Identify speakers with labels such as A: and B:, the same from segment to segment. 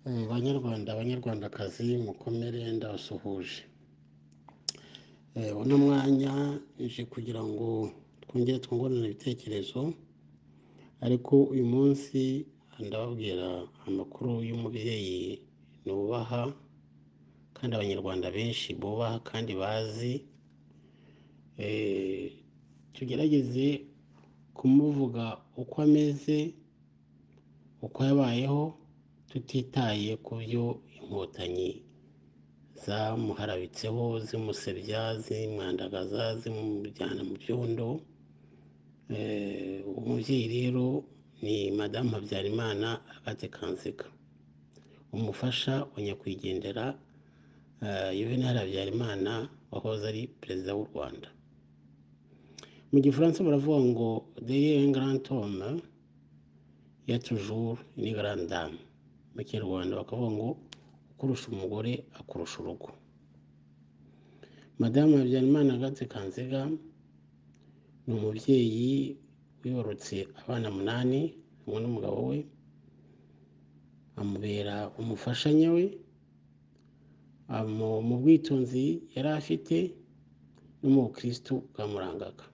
A: Banyarwanda banyarwandakazi mukomere ndabasuhuje. Uno mwanya nje kugira ngo twongere twungurane ibitekerezo, ariko uyu munsi ndababwira amakuru y'umubyeyi nubaha kandi abanyarwanda benshi bubaha kandi bazi. Tugerageze kumuvuga uko ameze, uko yabayeho, tutitaye ku byo inkotanyi zamuharabitseho, zimusebya, zimwandagaza, zimujyana mu byondo. Umubyeyi rero ni Madamu Habyarimana Agathe Kanziga, umufasha wa nyakwigendera Juvenal Habyarimana wahoze ari perezida w'u Rwanda. Mu gifaransa baravuga ngo derrière un grand homme il y a toujours une grande dame. Mu Kinyarwanda bakavuga ngo ukurusha umugore akurusha urugo. Madamu Habyarimana Agathe Kanziga ni umubyeyi wibarutse abana 8 hamwe n'umugabo we, amubera umufasha nyawe mu bwitonzi yari afite no mu bukristo bwamurangaga.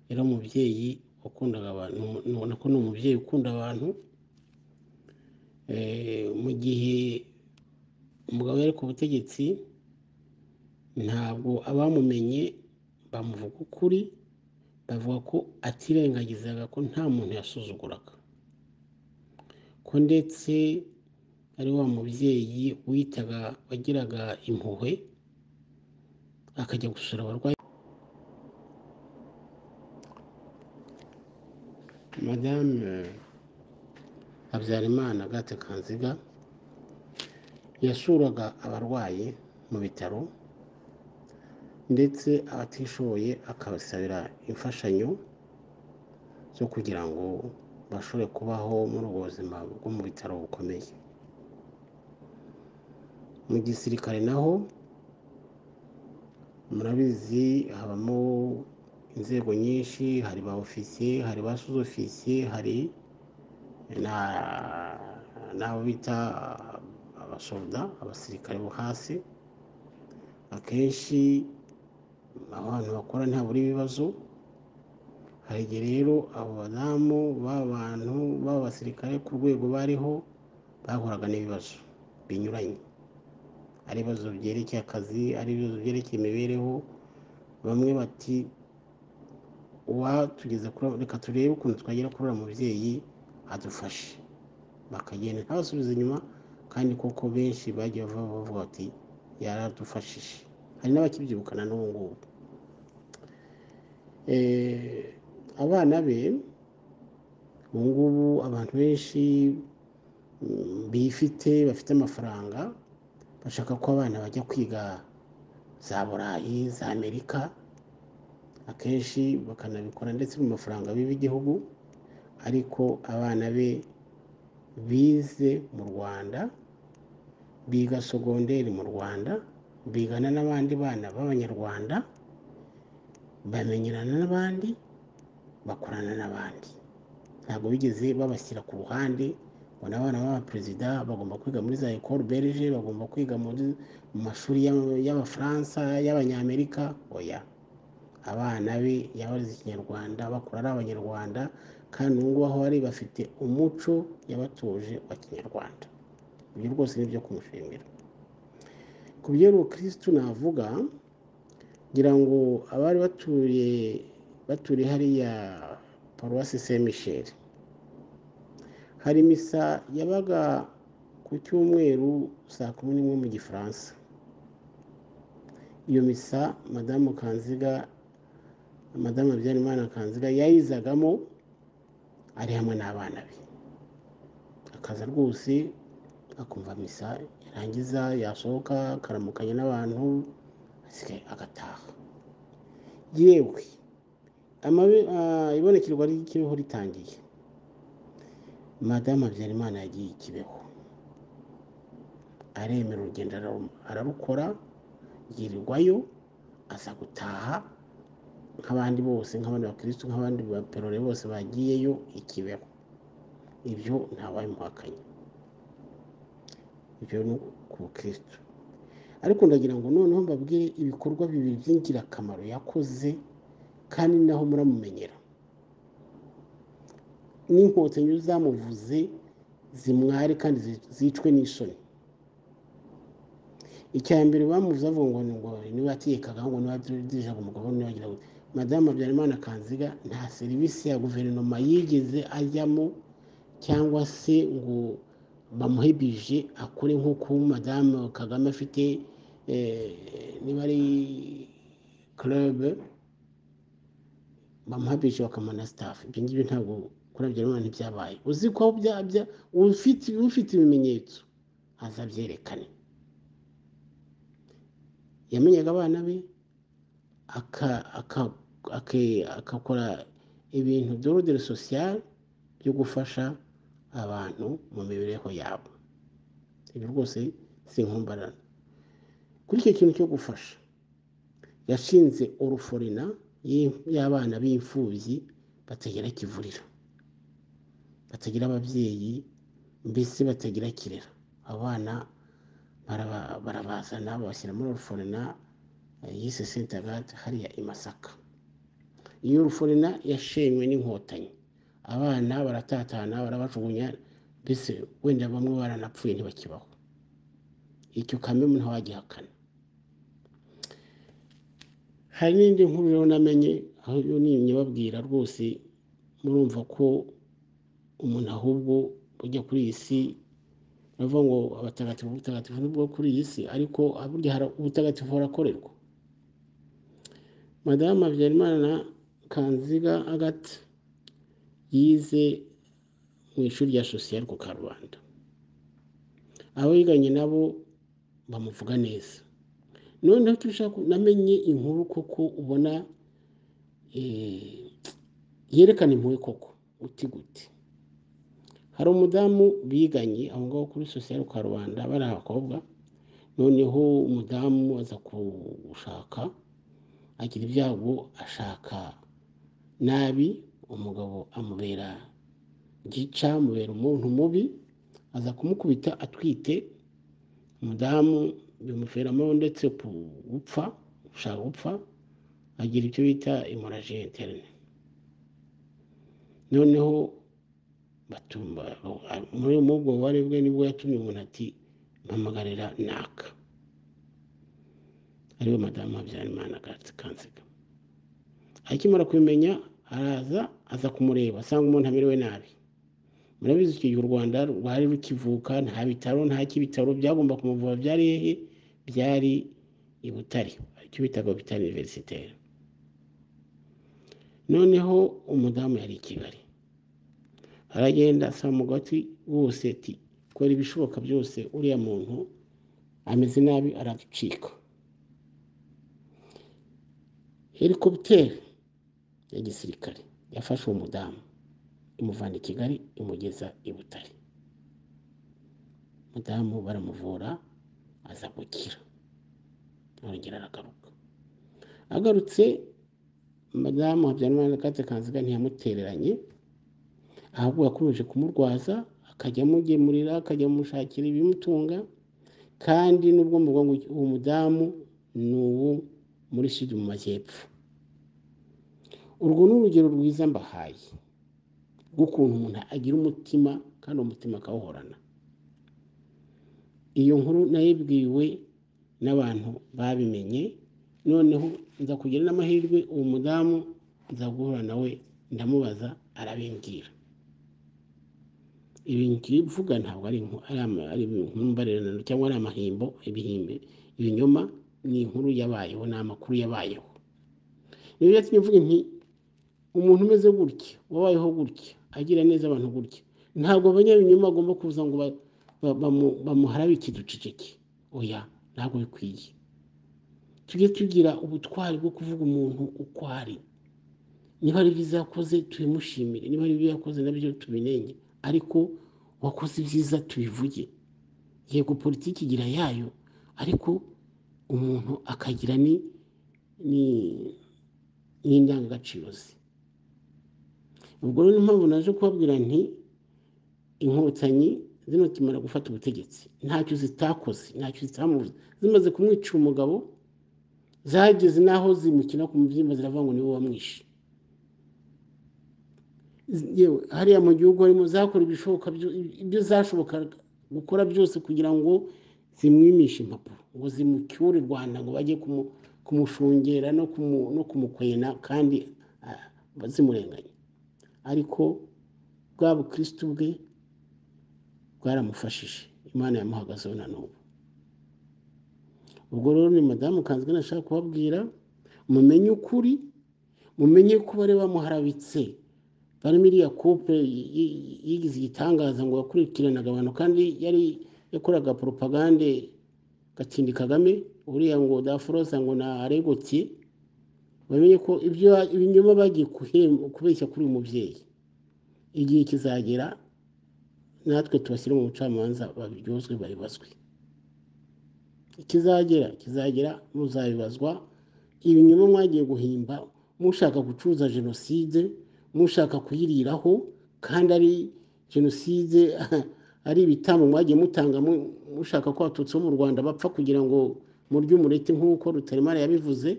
A: Yari umubyeyi wakundaga abantu, ubona ko ni umubyeyi ukunda abantu. Mu gihe umugabo yari ku butegetsi, ntabwo abamumenye bamuvuga ukuri, bavuga ko atirengagizaga ko nta muntu yasuzuguraga, ko ndetse ari wa mubyeyi wagiraga impuhwe, akajya gusura abarwayi. Madame Habyarimana Agathe Kanziga yasuraga abarwayi mu bitaro, ndetse abatishoboye akabasabira imfashanyo zo kugira ngo bashobore kubaho muri ubwo buzima bwo mu bitaro bukomeye. Mu gisirikare naho murabizi habamo inzego nyinshi, hari ba ofisiye, hari ba sous-ofisiye, hari n'abo bita abasoda, abasirikare bo hasi. Akenshi abantu bakora ntabura ibibazo. Hari igihe rero abo badamu b'abantu b'abasirikare ku rwego bariho bahuraga n'ibibazo binyuranye, ari ibibazo byerekeye akazi, ari ibibazo byerekeye imibereho. Bamwe bati uwatugeza kuri, reka turebe ukuntu twagera kuri uriya mubyeyi adufashe. Bakagenda ntabasubize inyuma, kandi koko benshi bagiye bavuga bati yaradufashije. Hari n'abakibyibukana n'ubu ngubu. Abana be ubu ngubu abantu benshi bifite, bafite amafaranga, bashaka ko abana bajya kwiga za Burayi, za Amerika. Akenshi bakanabikora ndetse mu mafaranga biba igihugu, ariko abana be bize mu Rwanda, biga sogonderi mu Rwanda, bigana n'abandi bana b'abanyarwanda, bamenyerana n'abandi, bakorana n'abandi. Ntabwo bigeze babashyira ku ruhande ngo n'abana b'abaperezida bagomba kwiga muri za école belge, bagomba kwiga mu mashuri y'abafaransa, y'abanyamerika. Oya, abana be yabareze Ikinyarwanda, bakura ari abanyarwanda, kandi ubu ngubu aho bari bafite umuco yabatuje wa Kinyarwanda. Ibyo rwose ni ibyo kumushimira. Ku by'ubukristu navuga, ngira ngo abari baturiye hariya paruwasi Saint Michel, hari misa yabaga ku cyumweru saa 11 mu gifaransa. Iyo misa Madamu Habyarimana Kanziga yayizagamo ari hamwe n'abana be, akaza rwose akumva misa yarangiza, yasohoka akaramukanya n'abantu, asigaye agataha. Yewe ibonekerwa ry'ikibeho ritangiye, Madamu Habyarimana yagiye i Kibeho, aremera urugendo ararukora, yirirwayo, aza gutaha nk'abandi bose, nk'abandi bakristo, nk'abandi baperore bose bagiyeyo i Kibeho. Ibyo ntawabimuhakanye. ibyo ni ku bukristo. Ariko ndagira ngo noneho mbabwire ibikorwa bibiri by'ingirakamaro yakoze kandi naho muramumenyera n'inkotanyi zamuvuze zimware kandi zicwe n'isoni. icya mbere bamuvuze avuga ngo niba atekaga ngo niba dirija umugabo niba agira ngo Madamu Habyarimana Kanziga nta serivisi ya guverinoma yigeze ajyamo cyangwa se ngo bamuhebije akore nk'uko Madamu Kagame afite niba ari club bamuhabije bakamana staff. Ibyo ngibyo ntabwo kuri Habyarimana ntibyabaye. Uzi ko ufite ibimenyetso azabyerekane. Yamenyaga abana be akakora ibintu by'ordre social byo gufasha abantu mu mibereho yabo. Ibi rwose sinkumbarana. Kuri icyo kintu cyo gufasha yashinze uruforina y'abana b'imfubyi batagira kivurira, batagira ababyeyi, mbese batagira kirera. Abana barabazana babashyira muri uruforina yise Saint Agathe hariya i Masaka. Iyo uruforina yashenywe n'inkotanyi, abana baratatana barabajugunya, mbese wenda bamwe baranapfuye ntibakibaho. Icyo Kamemu ntawagihakana. Hari n'indi nkuru rero namenye aho nyibabwira rwose murumva ko umuntu ahubwo ujya kuri iyi si bavuga ngo abatagatifu nubwo kuri iyi si, ariko burya hari ubutagatifu harakorerwa. Madamu Habyarimana Kanziga Agathe yize mu ishuri rya social ku Karubanda. Abo yiganye nabo bamuvuga neza. Noneho turashaka namenye inkuru koko ubona yerekana impuhwe koko uti gute. Hari umudamu biganye aho ngaho kuri social ku Karubanda bari abakobwa. Noneho umudamu aza gushaka agira ibyago ashaka nabi, umugabo amubera gica, amubera umuntu mubi, aza kumukubita atwite. Umudamu bimuferamo ndetse gushaka gupfa, agira icyo bita hemorrhagie interne. Noneho batumba muri ubwo bubabare bwe nibwo yatumye umuntu ati mpamagarira naka, ariwe Madamu Habyarimana Kanziga. Akimara kubimenya aza kumureba, asanga umuntu amerewe nabi. Murabizi icyo gihe u Rwanda rwari rukivuka, nta bitaro, nta kibitaro byagomba kumuvura byari hehe? Byari i Butare, icyo bitaga hôpital universitaire. Noneho umudamu yari i Kigali, aragenda asaba umugati wose ati kora ibishoboka byose uriya muntu ameze nabi araducika. Helicopter ya gisirikare yafashe uwo mudamu imuvana i Kigali imugeza i Butare. Mudamu baramuvura aza gukira, arongera aragaruka. Agarutse Madamu Habyarimana Kanziga ntiyamutereranye, ahubwo yakomeje kumurwaza, akajya amugemurira, akajya amushakira ibimutunga. Kandi nubwo mvuga ngo uwo mudamu ni uwo muri Sud mu Majyepfo. Urwo ni urugero rwiza mbahaye rw'ukuntu umuntu agira umutima kandi umutima akawuhorana. Iyo nkuru nayibwiwe n'abantu babimenye. Noneho nza kugira n'amahirwe uwo mudamu nza guhura nawe ndamubaza arabimbwira. Ibi nkivuga ntabwo ari imbarerano cyangwa ari amahimbo, ibinyoma. Ni inkuru yabayeho, ni amakuru yabayeho. Niyo yatumye mvuga nti umuntu umeze gutya, wabayeho gutya, agira neza abantu gutya, ntabwo abanyabinyoma bagomba kuza ngo bamuharabike duceceke. Oya, ntabwo bikwiye. Tujye tugira ubutwari bwo kuvuga umuntu uko ari. Niba ari byiza yakoze tubimushimire, niba ari ibyo yakoze nabyo tubinenge, ariko wakoze ibyiza tubivuge. Yego politiki igira yayo, ariko umuntu akagira n'indangagaciro ze. Ubwo rero impamvu naje kubabwira nti inkotanyi zino kimara gufata ubutegetsi ntacyo zitakoze, ntacyo zitamuvuze. Zimaze kumwicira umugabo zageze naho zimukina ku mubyimba ziravuga ngo niwe wamwishe. Yewe hariya mu gihugu harimo zakora ibishoboka ibyo zashobokaga gukora byose kugira ngo zimwimishe impapuro, ngo zimucyure u Rwanda, ngo bajye kumushungera no kumukwena kandi zimurenganya. Ariko bwa bukristo bwe bwaramufashije, Imana yamuhagazeho na n'ubu. Ubwo rero ni madamu Kanzwe nashaka kubabwira, mumenye ukuri, mumenye ko bari bamuharabitse, barimo iriya couple yigize igitangaza ngo yakurikiranaga abantu kandi yari yakoraga propagande Gatindi Kagame, uriya ngo Dafroza ngo na Aregoti. Bamenye ko ibinyoma bagiye kubeshya kuri uyu mubyeyi, igihe kizagera natwe tubashyire mu bucamanza babiryozwe baribazwe. Kizagera muzabibazwa. Ibinyoma mwagiye guhimba mushaka gucuruza jenoside, mushaka kuyiriraho, kandi ari jenoside ari ibitambo mwagiye mutanga mushaka ko abatutsi bo mu Rwanda bapfa kugira ngo murye umureti nk'uko Rutaremara yabivuze.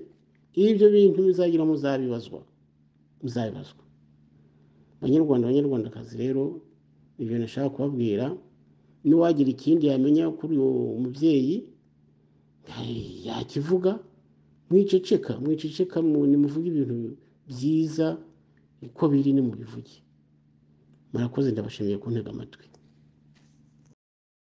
A: Ibyo bintu bizagira muzabibazwa. Banyarwanda, banyarwandakazi, rero ibyo nashaka kubabwira. N'uwagira ikindi yamenya kuri uyu mubyeyi yakivuga. Mwiceceka nimuvuge ibintu byiza uko biri, nimubivuge. Murakoze, ndabashimiye kuntega amatwi.